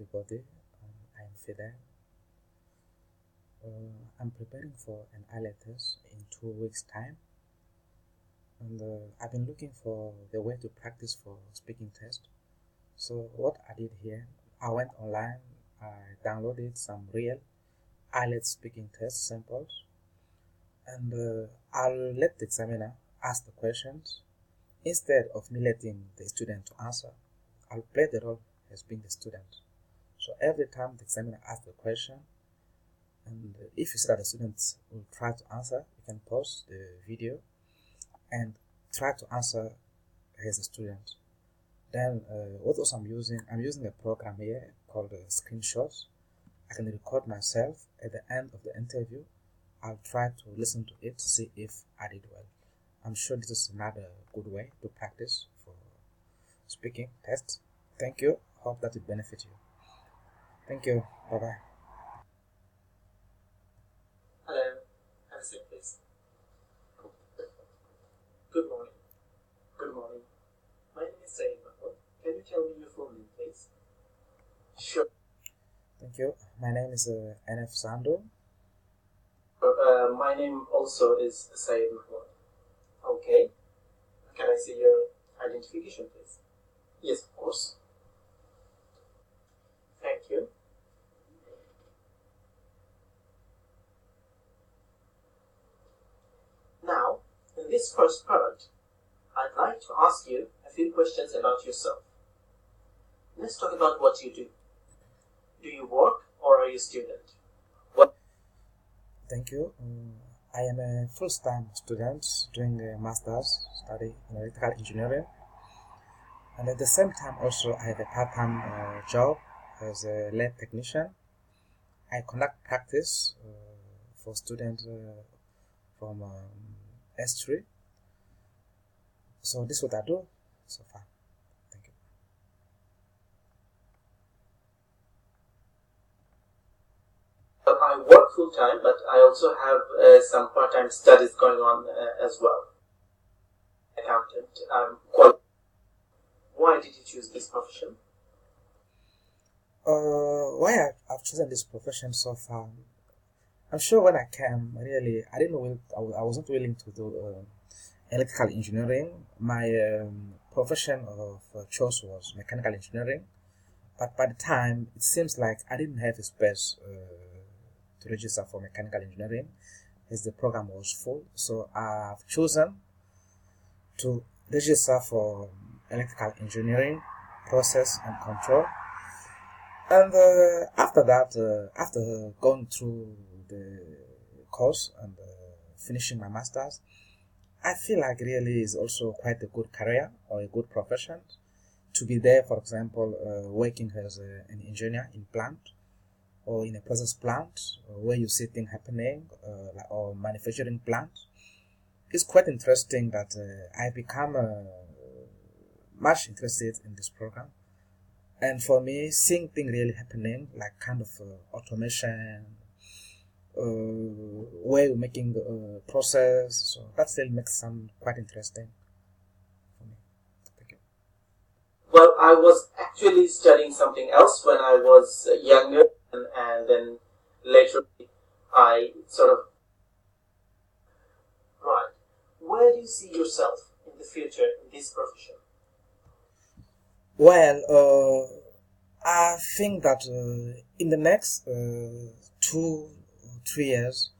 everybody. I am Fidel. I'm preparing for an IELTS test in 2 weeks' time, and I've been looking for the way to practice for speaking test. So what I did here, I went online, I downloaded some real IELTS speaking test samples, and I'll let the examiner ask the questions instead of me letting the student to answer. I'll play the role as being the student. So every time the examiner asks the question, and if you see that the students will try to answer, you can pause the video and try to answer as a student. Then what else I'm using a program here called Screenshots. I can record myself at the end of the interview. I'll try to listen to it to see if I did well. I'm sure this is another good way to practice for speaking tests. Thank you. Hope that will benefit you. Thank you. Bye-bye. Hello, have a seat, please. Good morning. Good morning. My name is Sayed Mahmoud. Can you tell me your full name, please? Sure. Thank you. My name is NF Sando. My name also is Sayed Mahmoud. Okay. Can I see your identification, please? Yes, of course. Thank you. Now, in this first part, I'd like to ask you a few questions about yourself. Let's talk about what you do. Do you work or are you a student? Thank you. I am a full-time student doing a master's study in electrical engineering, and at the same time also I have a part-time job as a lab technician. I conduct practice for students from S3. So this is what I do so far. Thank you. I work full-time, but I also have some part-time studies going on as well. Accountant. Why did you choose this profession? Why I've chosen this profession so far? I'm sure when I came, really, I didn't know I wasn't willing to do electrical engineering. My profession of choice was mechanical engineering, but by the time it seems like I didn't have a space to register for mechanical engineering as the program was full. So I've chosen to register for electrical engineering, process and control. And after that, after going through the course and finishing my master's, I feel like really is also quite a good career or a good profession to be there. For example, working as an engineer in plant or in a process plant where you see things happening or manufacturing plant. It's quite interesting that I become much interested in this program. And for me, seeing things really happening, like kind of automation, way of making process, so that still makes some quite interesting for me. Thank you. Well, I was actually studying something else when I was younger, and then later I sort of... Right. Where do you see yourself in the future in this profession? Well, I think that in the next 2-3 years,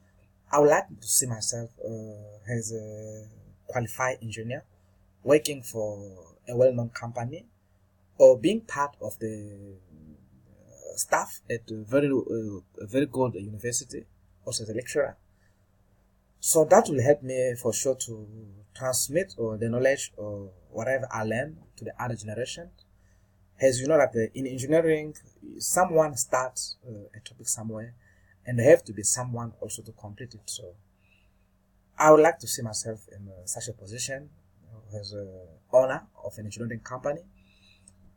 I would like to see myself as a qualified engineer working for a well-known company or being part of the staff at a very good university, also as a lecturer. So that will help me for sure to transmit or the knowledge or whatever I learn to the other generation. As you know that in engineering, someone starts a topic somewhere and there have to be someone also to complete it. So I would like to see myself in such a position as an owner of an engineering company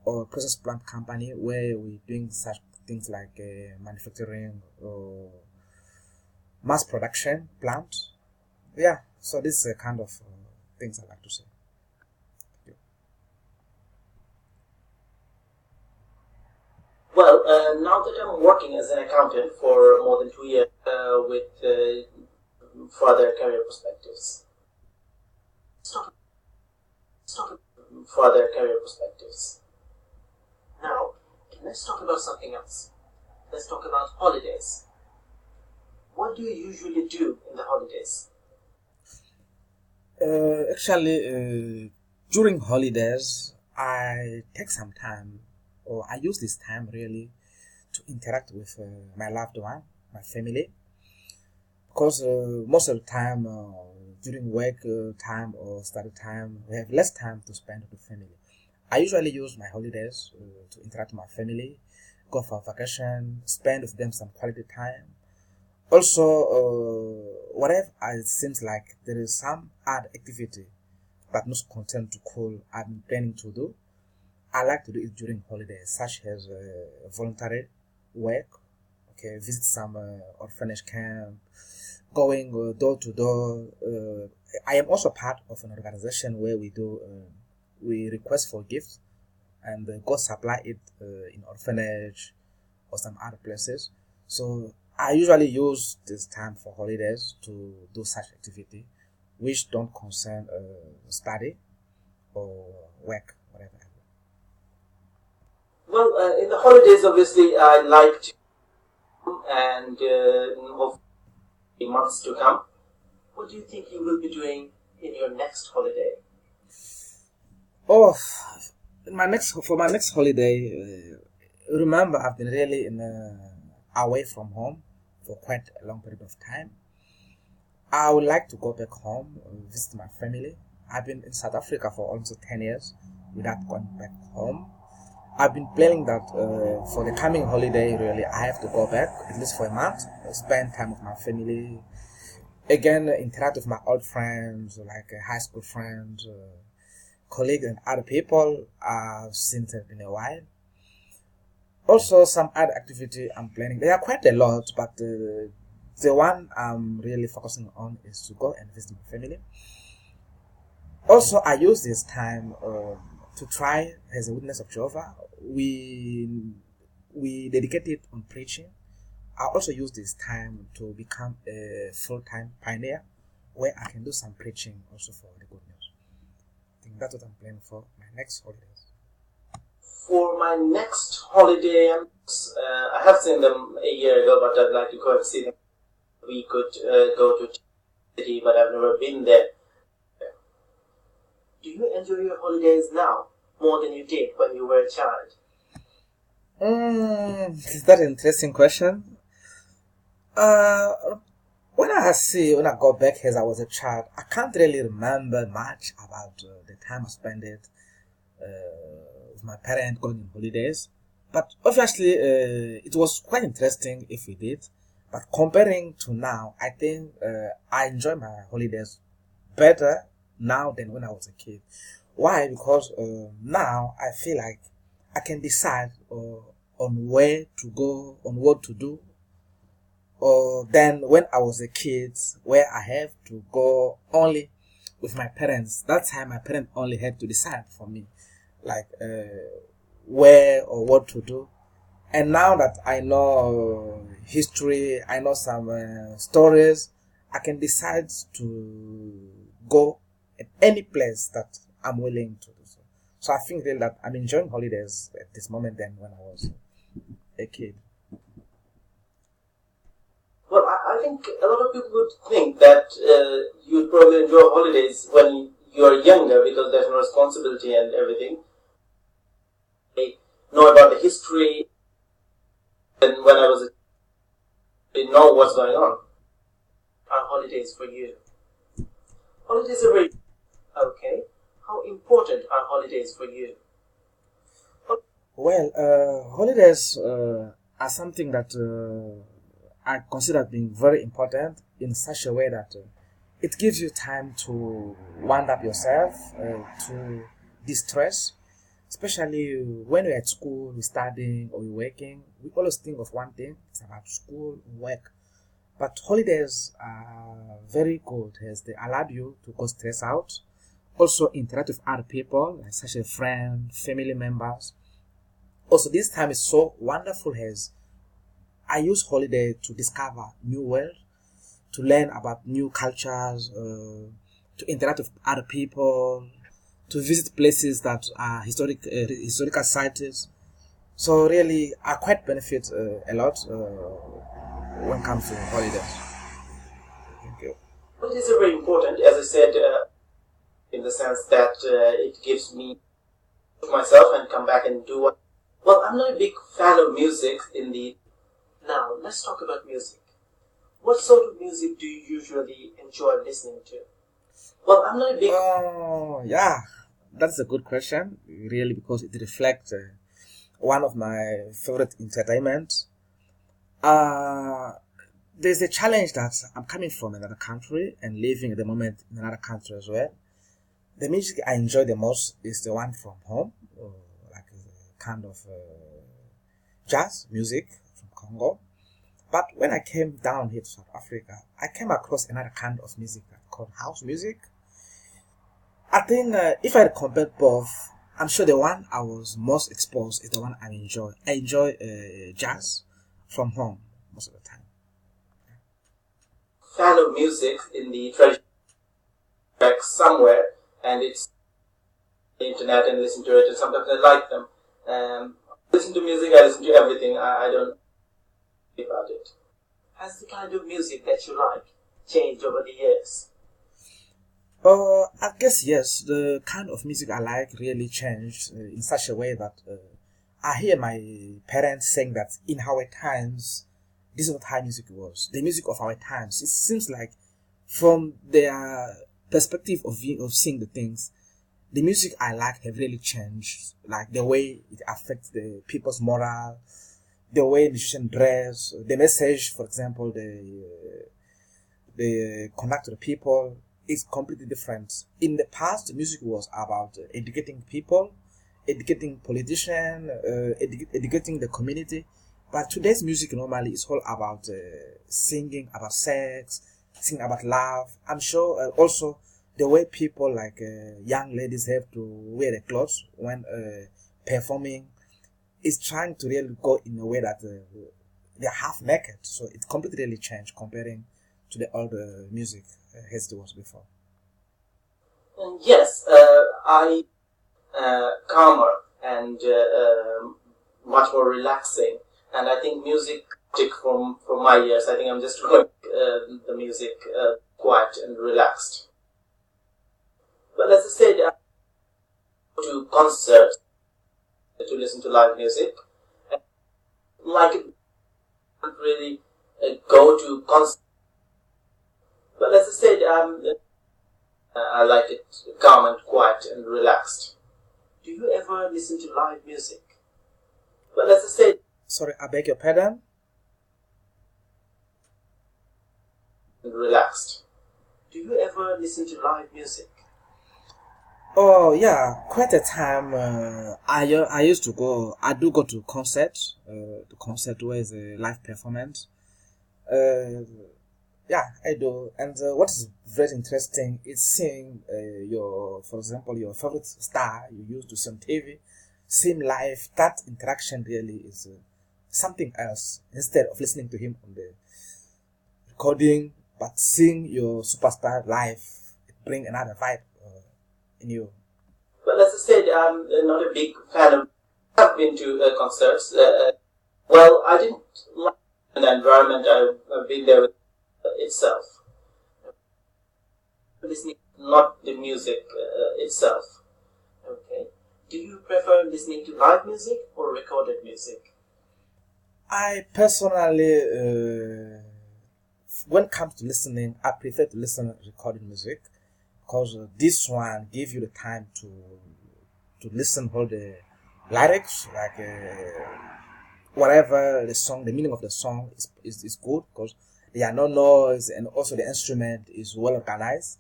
or a process plant company where we're doing such things like manufacturing or mass production plant. Yeah, so this is a kind of things I like to say. Well, now that I'm working as an accountant for more than 2 years with further career perspectives. Let's talk further career perspectives. Now, let's talk about something else. Let's talk about holidays. What do you usually do in the holidays? During holidays, I take some time, or I use this time really to interact with my loved one, my family, because most of the time during work time or study time, we have less time to spend with the family. I usually use my holidays to interact with my family, go for vacation, spend with them some quality time. Also, whatever it seems like there is some odd activity but not content to call I'm planning to do, I like to do it during holidays, such as voluntary work, okay, visit some orphanage camp, going door to door. I am also part of an organization where we request for gifts and go supply it in orphanage or some other places. So I usually use this time for holidays to do such activity, which don't concern study or work, whatever. Well, in the holidays, obviously, I like to, and hopefully months to come. What do you think you will be doing in your next holiday? Oh, for my next holiday, remember I've been really away from home for quite a long period of time. I would like to go back home, visit my family. I've been in South Africa for almost 10 years without going back home. I've been planning that for the coming holiday, really, I have to go back at least for a month, spend time with my family, again, interact with my old friends, like high school friends, colleagues, and other people I've seen in a while. Also, some other activity I'm planning. There are quite a lot, but the one I'm really focusing on is to go and visit my family. Also, I use this time to try as a witness of Jehovah. We dedicate it on preaching. I also use this time to become a full-time pioneer where I can do some preaching also for the good news. I think that's what I'm planning for my next holidays. For my next holiday, I have seen them a year ago, but I'd like to go and see them. We could go to city, but I've never been there. Do you enjoy your holidays now more than you did when you were a child? Is that an interesting question? Uh, when I go back as I was a child, I can't really remember much about the time I spent it with my parents going on holidays. But obviously, it was quite interesting if we did. But comparing to now, I think I enjoy my holidays better now than when I was a kid. Why? Because now I feel like I can decide on where to go, on what to do, or than when I was a kid, where I have to go only with my parents. That time, my parents only had to decide for me, like where or what to do. And now that I know history, I know some stories, I can decide to go at any place that I'm willing to do so. So I think really that I'm enjoying holidays at this moment than when I was a kid. Well, I think a lot of people would think that you'd probably enjoy holidays when you're younger because there's no responsibility and everything. They know about the history, and when I was a kid, they know what's going on. Are holidays for you? Holidays are very okay. How important are holidays for you? Well, holidays are something that I consider being very important in such a way that it gives you time to wind up yourself, to distress, especially when you're at school, you're studying or you're working. We always think of one thing, it's about school and work. But holidays are very good as they allowed you to go stress out, also interact with other people, like such as friends, family members, Also, this time is so wonderful as I use holiday to discover new world, to learn about new cultures, to interact with other people, to visit places that are historical sites. So really, I quite benefit a lot when it comes to holidays. Thank you. Holidays are very important, as I said, in the sense that it gives me myself and come back and do what. Well, I'm not a big fan of music in the. Now, let's talk about music. What sort of music do you usually enjoy listening to? Well, I'm not a big. Oh, yeah, that's a good question, really, because it reflects one of my favorite entertainment. Uh, there's a challenge that I'm coming from another country and living at the moment in another country as well. The music I enjoy the most is the one from home, like a kind of jazz music from Congo. But when I came down here to South Africa, I came across another kind of music called house music. I think if I compare both, I'm sure the one I was most exposed is the one I enjoy. I enjoy jazz from home most of the time. Fan of music in the traditional back somewhere, and it's the internet and listen to it, and sometimes I like them. Listen to music, I listen to everything. I don't think about it. Has the kind of music that you like changed over the years? I guess yes. The kind of music I like really changed in such a way that I hear my parents saying that in our times, this is what how music was. The music of our times. It seems like from their perspective of seeing the things, the music I like have really changed. Like the way it affects the people's moral, the way musicians dress, the message, for example, the connect to the people is completely different. In the past, music was about educating people, educating politicians, educating the community. But today's music normally is all about singing about sex, singing about love. I'm sure also the way people like young ladies have to wear the clothes when performing is trying to really go in a way that they're half naked. So it completely really changed comparing to the old music as it was before. Yes, I calmer and much more relaxing, and I think music from my ears. I think I'm just going the music quiet and relaxed. But as I said, I go to concerts to listen to live music. Like it, don't really go to concerts. But as I said, I like it calm and quiet and relaxed. Do you ever listen to live music? But as I said, sorry, I beg your pardon. And relaxed. Do you ever listen to live music? Oh yeah, quite a time. I used to go. I do go to concerts. The concert where is a live performance. Uh, yeah, I do. And what is very interesting is seeing your, for example, your favorite star you used to see on TV, seeing live. That interaction really is something else. Instead of listening to him on the recording, but seeing your superstar live, it bring another vibe in you. Well, as I said, I'm not a big fan of. I've been to concerts. Well, I didn't like the environment. I've been there with itself. Listening, not the music itself. Okay. Do you prefer listening to live music or recorded music? I personally, when it comes to listening, I prefer to listen to recorded music because this one gives you the time to listen all the lyrics, like whatever the song, the meaning of the song is good because there are no noise and also the instrument is well organized.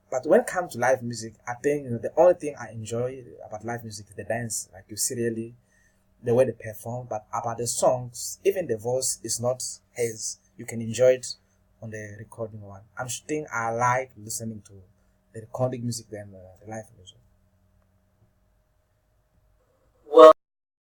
But when it comes to live music, I think the only thing I enjoy about live music is the dance, like you see really the way they perform. But about the songs, even the voice is not as you can enjoy it on the recording one. I'm think I like listening to the recording music than the live music.